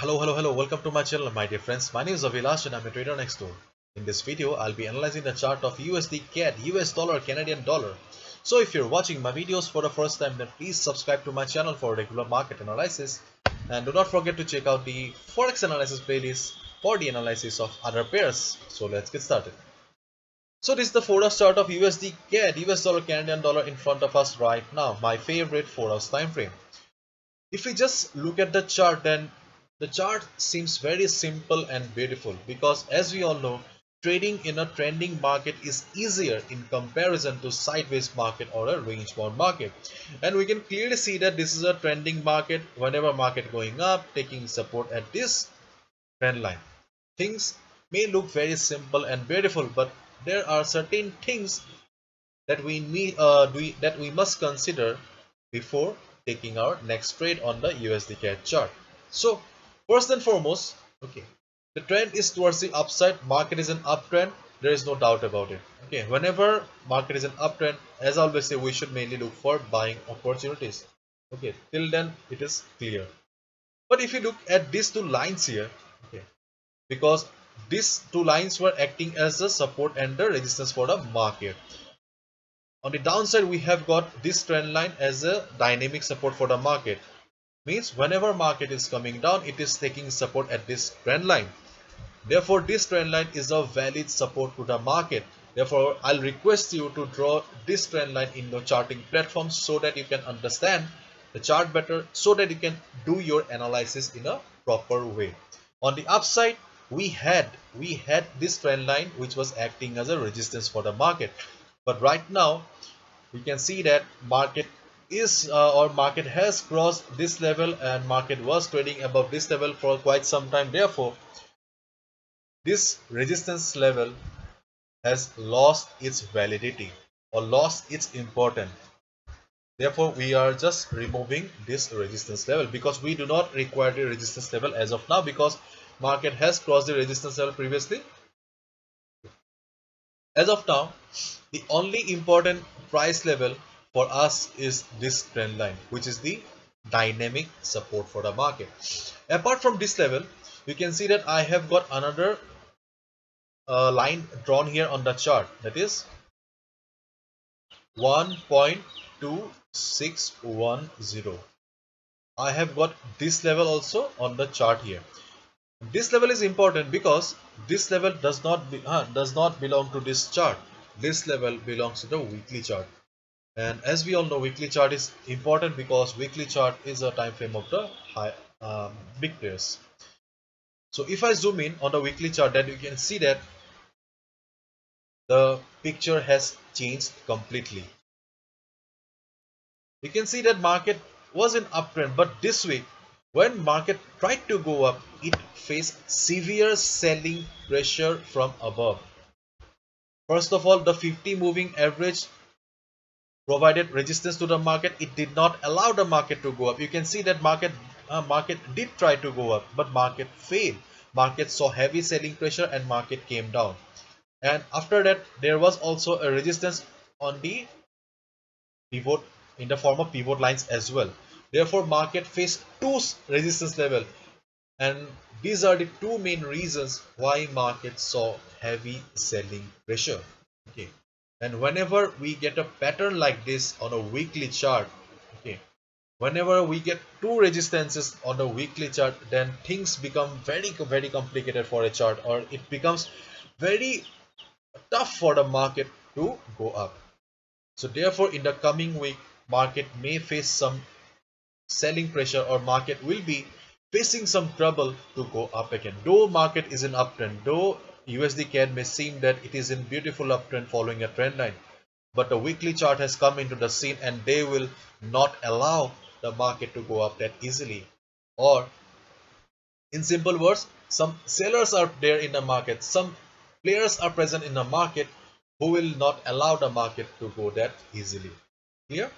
Hello, welcome to my channel, my dear friends. My name is Avilash and I'm a trader next door. In this video, I'll be analyzing the chart of USD CAD, US dollar, Canadian dollar. So if you're watching my videos for the first time, then please subscribe to my channel for regular market analysis. And do not forget to check out the Forex analysis playlist for the analysis of other pairs. So let's get started. So this is the 4-hour chart of USD CAD, US dollar, Canadian dollar in front of us right now. My favorite 4-hour time frame. If we just look at the chart, then the chart seems very simple and beautiful because as we all know, trading in a trending market is easier in comparison to sideways market or a range bound market. And we can clearly see that this is a trending market. Whenever market going up, taking support at this trend line, things may look very simple and beautiful, but there are certain things that we must consider before taking our next trade on the USD CAD chart. So first and foremost, okay, the trend is towards the upside. Market is an uptrend. There is no doubt about it. Okay, whenever market is an uptrend, as I always say, we should mainly look for buying opportunities. Okay, till then it is clear. But if you look at these two lines here, okay, because these two lines were acting as the support and the resistance for the market. On the downside, we have got this trend line as a dynamic support for the market. Means whenever market is coming down, it is taking support at this trend line. Therefore, this trend line is a valid support to the market. Therefore, I'll request you to draw this trend line in your charting platform so that you can understand the chart better, so that you can do your analysis in a proper way. On the upside, we had this trend line which was acting as a resistance for the market. But right now, we can see that market is or market has crossed this level and market was trading above this level for quite some time. Therefore, this resistance level has lost its validity or lost its importance. Therefore, we are just removing this resistance level because we do not require the resistance level as of now, because market has crossed the resistance level previously. As of now, the only important price level for us is this trend line, which is the dynamic support for the market. Apart from this level, you can see that I have got another line drawn here on the chart, that is 1.2610. I have got this level also on the chart here. This level is important because this level does not belong to this chart. This level belongs to the weekly chart. And as we all know, weekly chart is important because weekly chart is a time frame of the big players. So if I zoom in on the weekly chart, then you can see that the picture has changed completely. You can see that market was in uptrend, but this week when market tried to go up, it faced severe selling pressure from above. First of all, the 50 moving average provided resistance to the market. It did not allow the market to go up. You can see that market did try to go up, but market failed. Market saw heavy selling pressure and market came down. And after that, there was also a resistance on the pivot in the form of pivot lines as well. Therefore, market faced two resistance level, and these are the two main reasons why market saw heavy selling pressure. Okay, and whenever we get a pattern like this on a weekly chart, okay, whenever we get two resistances on the weekly chart, then things become very complicated for a chart, or it becomes very tough for the market to go up. So therefore, in the coming week, market may face some selling pressure, or market will be facing some trouble to go up again. Though market is in uptrend, though USD CAD may seem that it is in beautiful uptrend following a trend line, but the weekly chart has come into the scene and they will not allow the market to go up that easily. Or in simple words, some sellers are there in the market, some players are present in the market who will not allow the market to go that easily. Clear?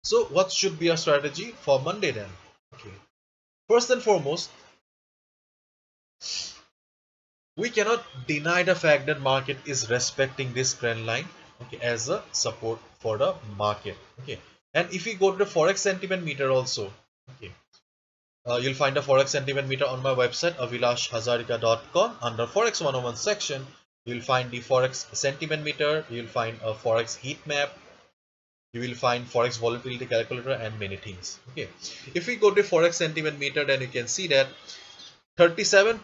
So what should be our strategy for Monday then? Okay. First and foremost, we cannot deny the fact that market is respecting this trend line, okay, as a support for the market. Okay. And if we go to the Forex sentiment meter also, okay, you'll find a Forex sentiment meter on my website avilashhazarika.com. Under Forex 101 section, you'll find the Forex sentiment meter, you'll find a Forex heat map, you will find Forex volatility calculator, and many things. Okay, if we go to Forex sentiment meter, then you can see that 37%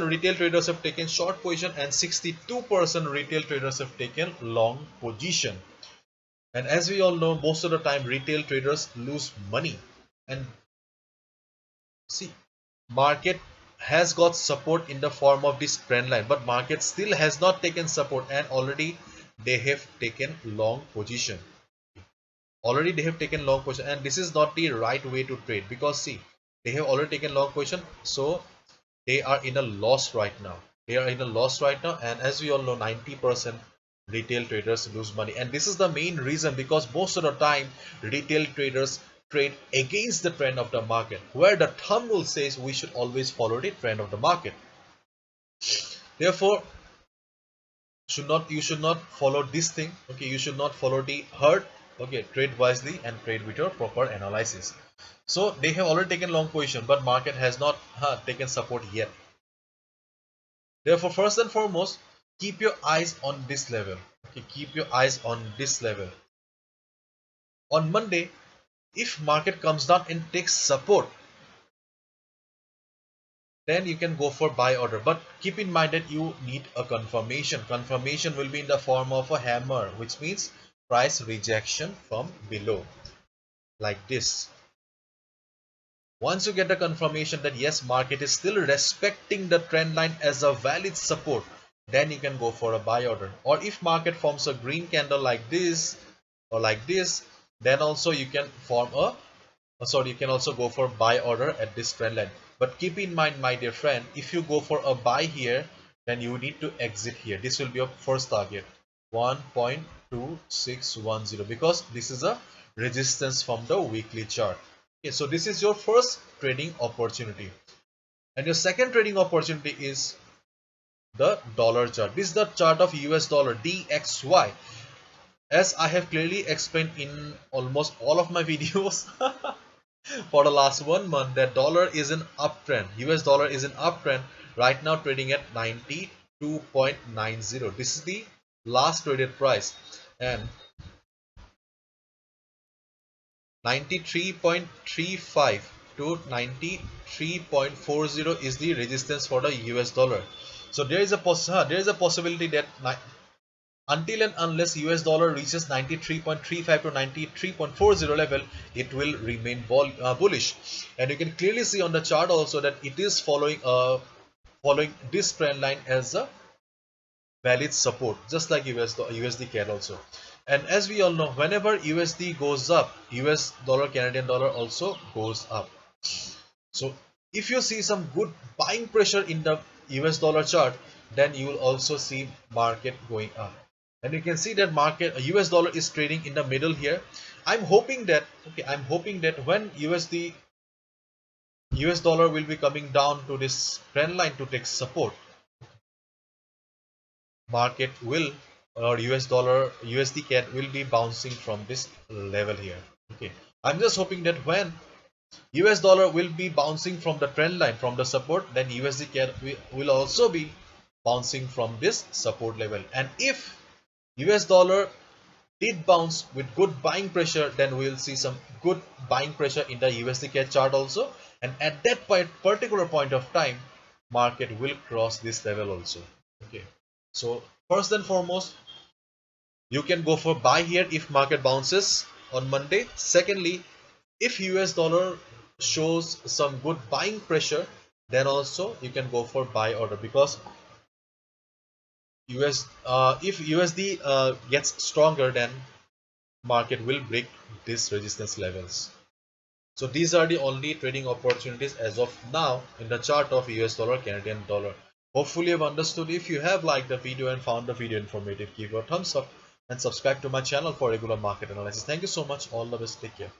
retail traders have taken short position and 62% retail traders have taken long position. And as we all know, most of the time retail traders lose money. And see, market has got support in the form of this trend line, but market still has not taken support, and already they have taken long position. Already they have taken long position, and this is not the right way to trade, because see, they have already taken long position, so they are in a loss right now. They are in a loss right now, and as we all know, 90% retail traders lose money. And this is the main reason, because most of the time retail traders trade against the trend of the market, where the thumbnail says we should always follow the trend of the market. Therefore, you should not follow this thing. Okay, you should not follow the herd. Okay, trade wisely and trade with your proper analysis. So they have already taken long position, but market has not taken support yet. Therefore, first and foremost, keep your eyes on this level. Okay, keep your eyes on this level. On Monday, if market comes down and takes support, then you can go for buy order. But keep in mind that you need a confirmation. Confirmation will be in the form of a hammer, which means price rejection from below, like this. Once you get the confirmation that yes, market is still respecting the trend line as a valid support, then you can go for a buy order. Or if market forms a green candle like this or like this, then also you can form a you can also go for buy order at this trend line. But keep in mind, my dear friend, if you go for a buy here, then you need to exit here. This will be your first target, 1.2610, because this is a resistance from the weekly chart. Okay, so this is your first trading opportunity. And your second trading opportunity is the dollar chart. This is the chart of US dollar DXY. As I have clearly explained in almost all of my videos for the last 1 month, that dollar is an uptrend. US dollar is an uptrend, right now trading at 92.90. This is the last traded price, and 93.35 to 93.40 is the resistance for the US dollar. So there is a possibility that until and unless US dollar reaches 93.35 to 93.40 level, it will remain bullish. And you can clearly see on the chart also that it is following this trend line as a valid support, just like USD CAD also. And as we all know, whenever USD goes up, US dollar Canadian dollar also goes up. So if you see some good buying pressure in the US dollar chart, then you will also see market going up. And you can see that market US dollar is trading in the middle here. I'm hoping that when US dollar will be coming down to this trend line to take support, market will, or US dollar USD CAD will be bouncing from this level here. Okay, I'm just hoping that when US dollar will be bouncing from the trend line, from the support, then USD CAD will also be bouncing from this support level. And if US dollar did bounce with good buying pressure, then we will see some good buying pressure in the USD CAD chart also. And at that particular point of time, market will cross this level also. Okay, so first and foremost, you can go for buy here if market bounces on Monday. Secondly, if US dollar shows some good buying pressure, then also you can go for buy order, because if USD gets stronger, then market will break these resistance levels. So these are the only trading opportunities as of now in the chart of US dollar Canadian dollar. Hopefully you've understood. If you have liked the video and found the video informative, give a thumbs up and subscribe to my channel for regular market analysis. Thank you so much. All the best. Take care.